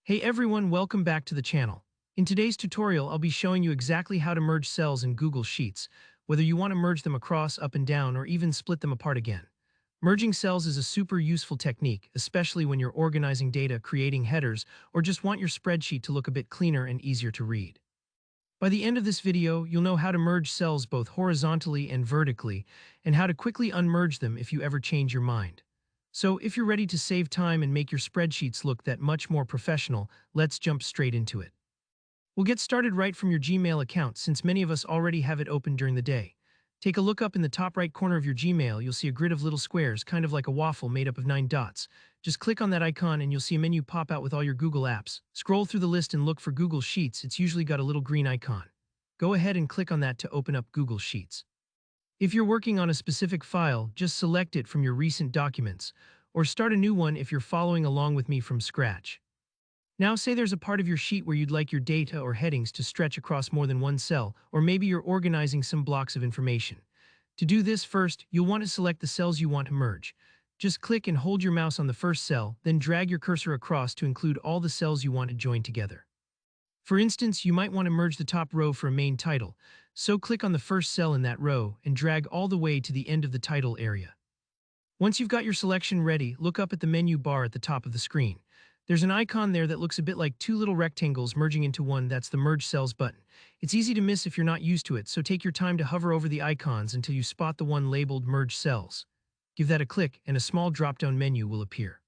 Hey everyone, welcome back to the channel. In today's tutorial, I'll be showing you exactly how to merge cells in Google Sheets, whether you want to merge them across, up and down, or even split them apart again. Merging cells is a super useful technique, especially when you're organizing data, creating headers, or just want your spreadsheet to look a bit cleaner and easier to read. By the end of this video, you'll know how to merge cells both horizontally and vertically, and how to quickly unmerge them if you ever change your mind. So if you're ready to save time and make your spreadsheets look that much more professional, let's jump straight into it. We'll get started right from your Gmail account since many of us already have it open during the day. Take a look up in the top right corner of your Gmail, you'll see a grid of little squares, kind of like a waffle made up of 9 dots. Just click on that icon and you'll see a menu pop out with all your Google apps. Scroll through the list and look for Google Sheets, it's usually got a little green icon. Go ahead and click on that to open up Google Sheets. If you're working on a specific file, just select it from your recent documents, or start a new one if you're following along with me from scratch. Now say there's a part of your sheet where you'd like your data or headings to stretch across more than one cell, or maybe you're organizing some blocks of information. To do this first, you'll want to select the cells you want to merge. Just click and hold your mouse on the first cell, then drag your cursor across to include all the cells you want to join together. For instance, you might want to merge the top row for a main title, so click on the first cell in that row and drag all the way to the end of the title area. Once you've got your selection ready, look up at the menu bar at the top of the screen. There's an icon there that looks a bit like two little rectangles merging into one. That's the Merge Cells button. It's easy to miss if you're not used to it, so take your time to hover over the icons until you spot the one labeled Merge Cells. Give that a click and a small drop-down menu will appear.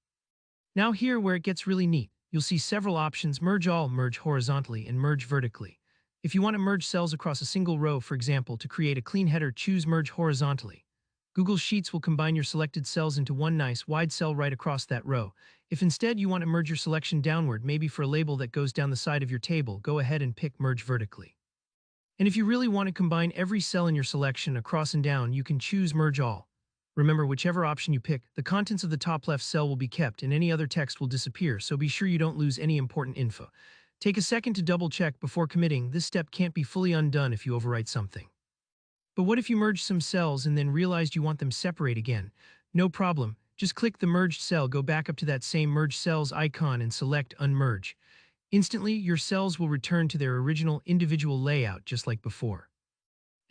Now here where it gets really neat, you'll see several options: Merge All, Merge Horizontally, and Merge Vertically. If you want to merge cells across a single row, for example, to create a clean header, choose Merge Horizontally. Google Sheets will combine your selected cells into one nice, wide cell right across that row. If instead you want to merge your selection downward, maybe for a label that goes down the side of your table, go ahead and pick Merge Vertically. And if you really want to combine every cell in your selection across and down, you can choose Merge All. Remember, whichever option you pick, the contents of the top left cell will be kept and any other text will disappear, so be sure you don't lose any important info. Take a second to double check before committing. This step can't be fully undone if you overwrite something. But what if you merged some cells and then realized you want them separate again? No problem. Just click the merged cell, go back up to that same Merge Cells icon and select Unmerge. Instantly, your cells will return to their original individual layout just like before.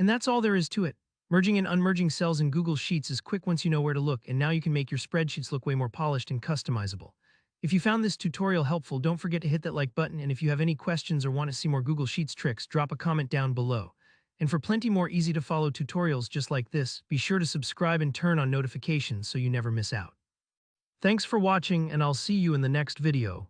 And that's all there is to it. Merging and unmerging cells in Google Sheets is quick once you know where to look, and now you can make your spreadsheets look way more polished and customizable. If you found this tutorial helpful, don't forget to hit that like button, and if you have any questions or want to see more Google Sheets tricks, drop a comment down below. And for plenty more easy-to-follow tutorials just like this, be sure to subscribe and turn on notifications so you never miss out. Thanks for watching, and I'll see you in the next video.